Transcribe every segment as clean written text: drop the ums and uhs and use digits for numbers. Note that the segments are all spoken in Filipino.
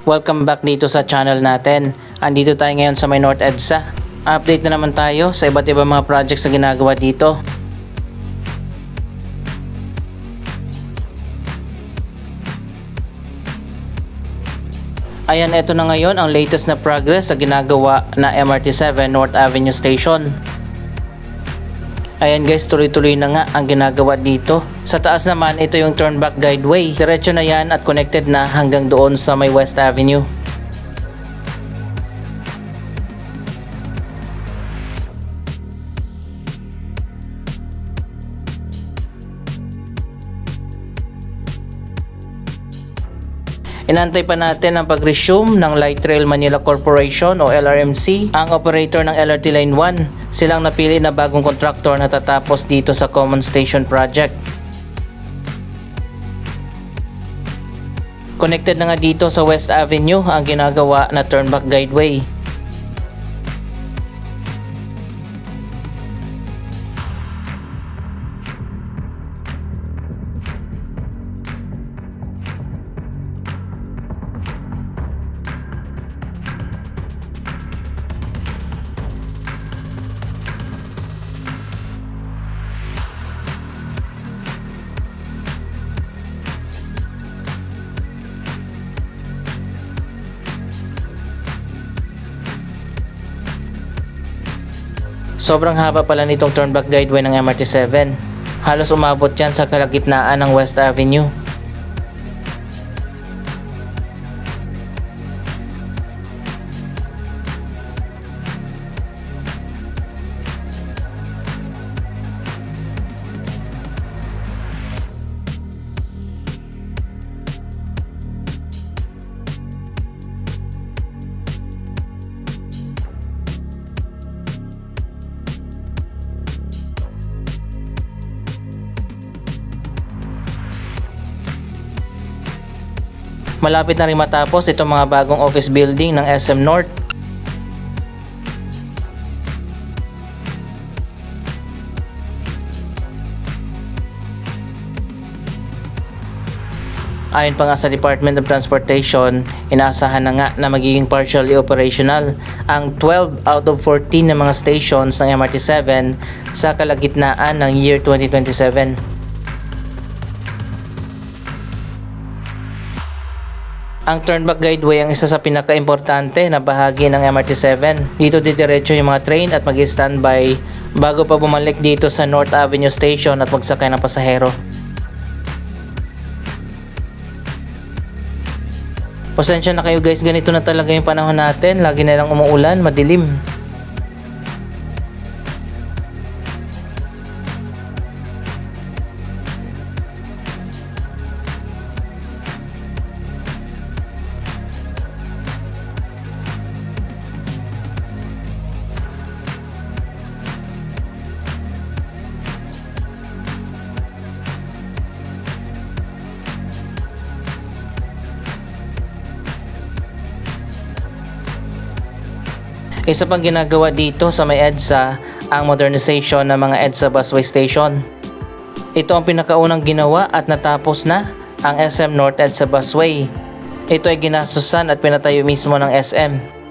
Welcome back dito sa channel natin. Andito tayo ngayon sa may North EDSA. Update na naman tayo sa iba't ibang mga projects na ginagawa dito. Ayan, eto na ngayon ang latest na progress sa ginagawa na MRT7 North Avenue Station. Ayan guys, tuloy-tuloy na nga ang ginagawa dito. Sa taas naman, ito yung turnback guideway. Diretso na yan at connected na hanggang doon sa may West Avenue. Inantay pa natin ang pag-resume ng Light Rail Manila Corporation o LRMC, ang operator ng LRT Line 1. Silang napili na bagong kontraktor na tatapos dito sa Common Station Project. Connected na nga dito sa West Avenue ang ginagawa na turnback guideway. Sobrang haba pala nitong turnback guideway ng MRT7. Halos umabot yan sa kalagitnaan ng West Avenue. Malapit na rin matapos itong mga bagong office building ng SM North. Ayon pa nga sa Department of Transportation, inaasahan na nga na magiging partially operational ang 12 out of 14 na mga stations ng MRT7 sa kalagitnaan ng year 2027. Ang turnback guideway ang isa sa pinaka-importante na bahagi ng MRT7. Dito didiretso yung mga train at mag-standby bago pa bumalik dito sa North Avenue Station at magsakay ng pasahero. Pasensya na kayo guys, ganito na talaga yung panahon natin. Lagi na lang umuulan, madilim. Isa pang ginagawa dito sa may EDSA ang modernization ng mga EDSA busway station. Ito ang pinakaunang ginawa at natapos na ang SM North EDSA busway. Ito ay ginastusan at pinatayo mismo ng SM.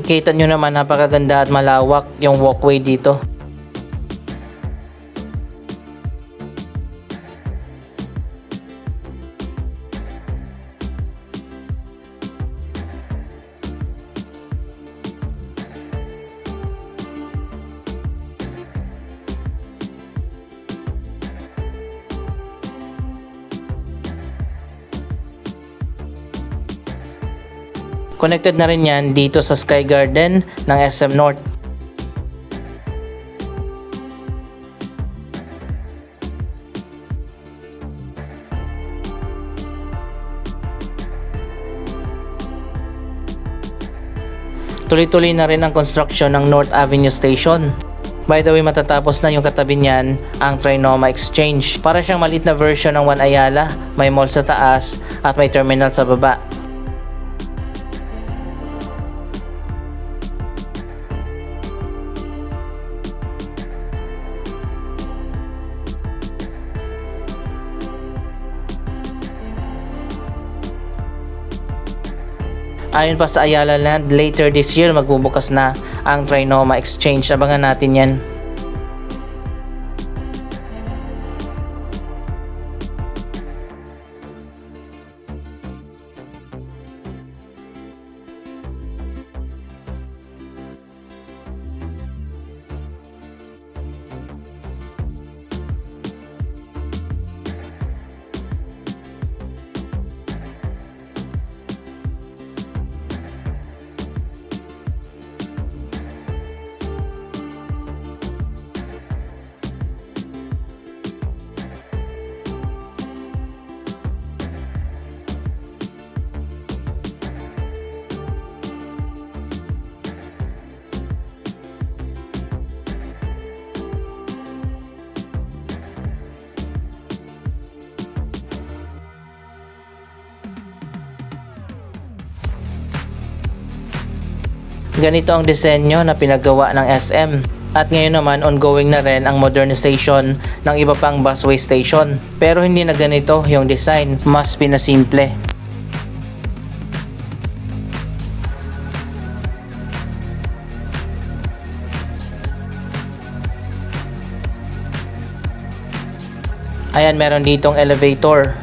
Kita nyo naman, napakaganda at malawak yung walkway dito. Connected na rin yan dito sa Sky Garden ng SM North. Tuloy-tuloy na rin ang construction ng North Avenue Station. By the way, matatapos na yung katabi niyan, ang Trinoma Exchange. Para siyang maliit na version ng One Ayala, may mall sa taas at may terminal sa baba. Ayon pa sa Ayala Land, later this year magbubukas na ang Trinoma Exchange. Abangan natin yan. Ganito ang disenyo na pinagawa ng SM. At ngayon naman ongoing na rin ang modernization ng iba pang busway station. Pero hindi na ganito yung design, mas pinasimple. Ayan, meron ditong elevator.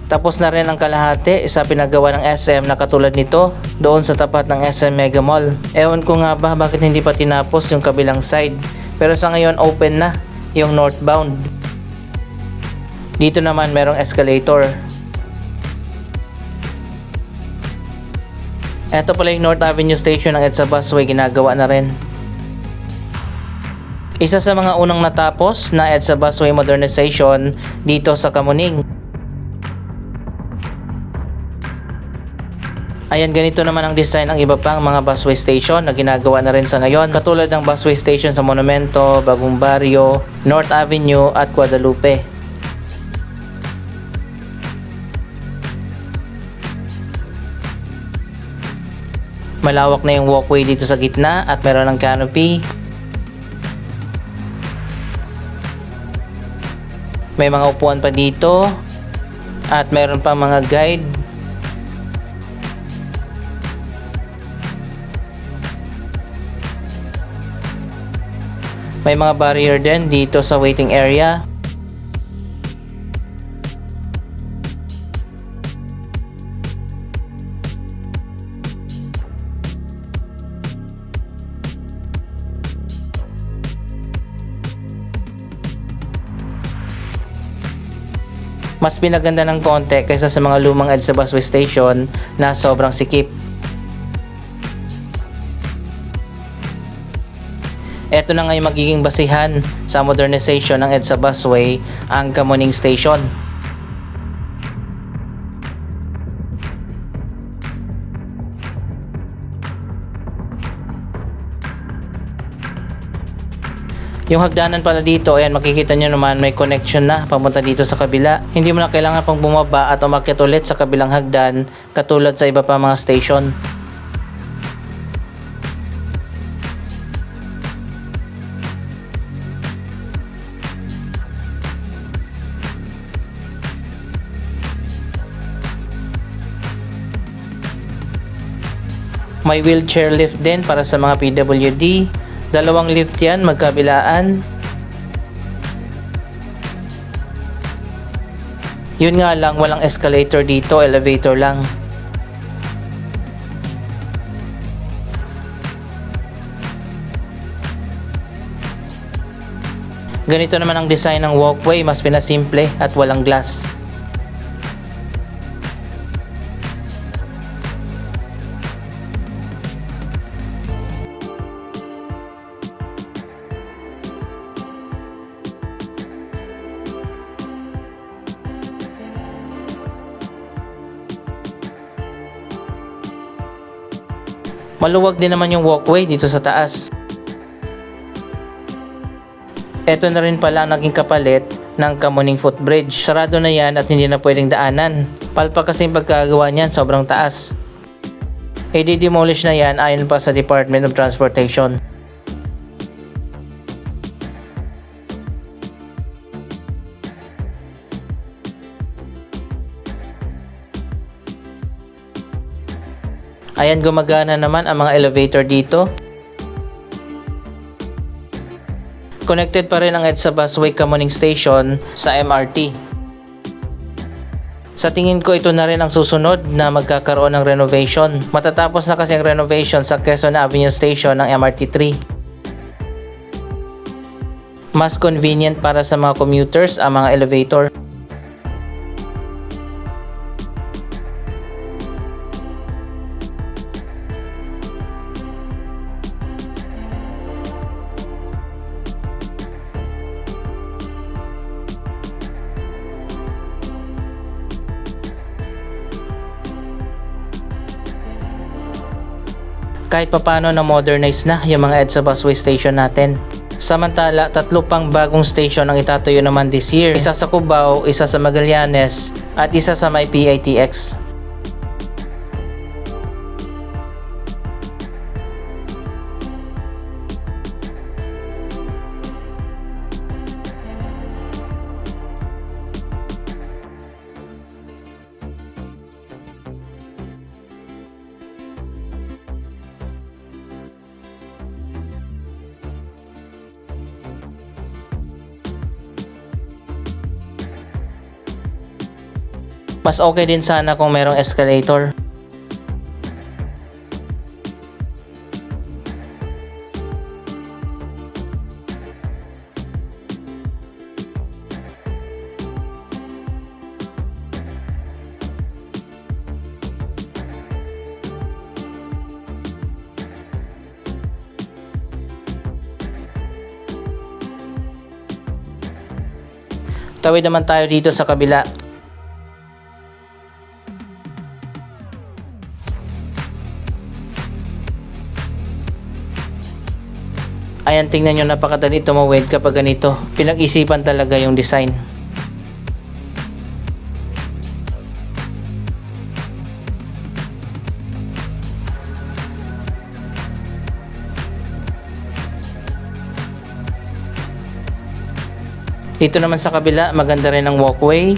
Tapos na rin ang kalahati sa pinagawa ng SM na katulad nito doon sa tapat ng SM Mega Mall. Ewan ko nga ba bakit hindi pa tinapos yung kabilang side. Pero sa ngayon open na yung northbound. Dito naman merong escalator. Ito pala yung North Avenue Station ng EDSA Busway, ginagawa na rin. Isa sa mga unang natapos na EDSA Busway modernization dito sa Kamuning. Ayan, ganito naman ang design ng iba pang mga busway station na ginagawa na rin sa ngayon. Katulad ng busway station sa Monumento, Bagong Barrio, North Avenue at Guadalupe. Malawak na yung walkway dito sa gitna at meron ng canopy. May mga upuan pa dito at meron pa mga guide. May mga barrier din dito sa waiting area. Mas pinaganda ng konti kaysa sa mga lumang EDSA Busway Station na sobrang sikip. Ito na nga yung magiging basihan sa modernization ng EDSA Busway, ang Kamuning Station. Yung hagdanan pala dito, ayan, makikita nyo naman may connection na papunta dito sa kabila. Hindi mo na kailangan pang bumaba at umakyat ulit sa kabilang hagdan katulad sa iba pa mga station. May wheelchair lift din para sa mga PWD. Dalawang lift yan, magkabilaan. Yun nga lang, walang escalator dito, elevator lang. Ganito naman ang design ng walkway, mas pinasimple at walang glass. Maluwag din naman yung walkway dito sa taas. Ito na rin pala ang naging kapalit ng Kamuning Footbridge. Sarado na yan at hindi na pwedeng daanan. Palpak kasi yung pagkagawa niyan, sobrang taas. I-demolish na yan ayon pa sa Department of Transportation. Ayan, gumagana naman ang mga elevator dito. Connected pa rin ang EDSA Busway Kamuning Station sa MRT. Sa tingin ko ito na rin ang susunod na magkakaroon ng renovation. Matatapos na kasi ang renovation sa Quezon Avenue Station ng MRT3. Mas convenient para sa mga commuters ang mga elevator. Kahit papano na modernize na yung mga EDSA Busway Station natin. Samantala, 3 pang bagong station ang itatayo naman this year. Isa sa Cubao, isa sa Magallanes, at isa sa may PITX. Mas okay din sana kung merong escalator. Tawid naman tayo dito sa kabila. Ayan, tingnan nyo, napakadali tumawid kapag ganito. Pinag-isipan talaga yung design. Dito naman sa kabila, maganda rin ang walkway.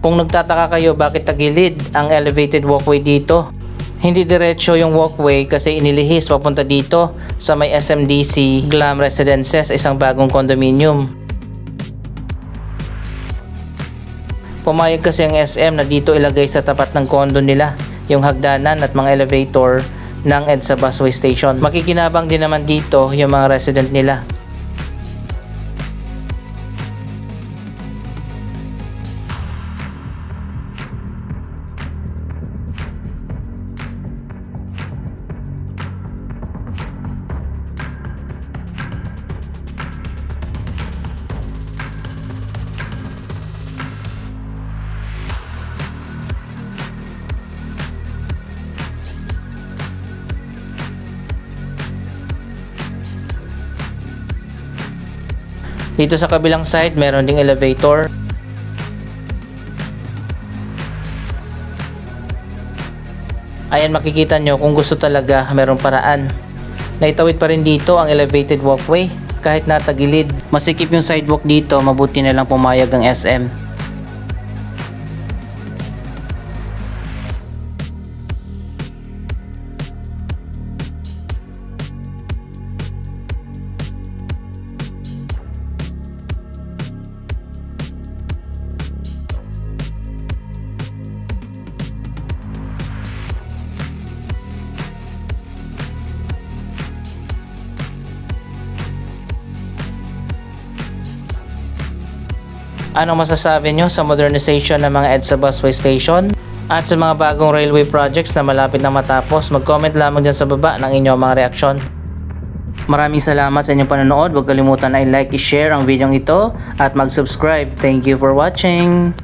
Kung nagtataka kayo bakit tagilid ang elevated walkway dito, hindi diretso yung walkway kasi inilihis papunta dito sa may SMDC Glam Residences, isang bagong condominium. Pumayag kasi ang SM na dito ilagay sa tapat ng condo nila yung hagdanan at mga elevator ng EDSA Busway Station. Makikinabang din naman dito yung mga resident nila. Dito sa kabilang side, meron ding elevator. Ayan, makikita nyo kung gusto talaga, merong paraan. Naitawid pa rin dito ang elevated walkway. Kahit natagilid, masikip yung sidewalk dito, mabuti na lang pumayag ang SM. Anong masasabi nyo sa modernization ng mga EDSA Busway Station? At sa mga bagong railway projects na malapit na matapos, mag-comment lamang dyan sa baba ng inyong mga reaksyon. Maraming salamat sa inyong panonood. Huwag kalimutan na i-like, i-share ang video ito at mag-subscribe. Thank you for watching.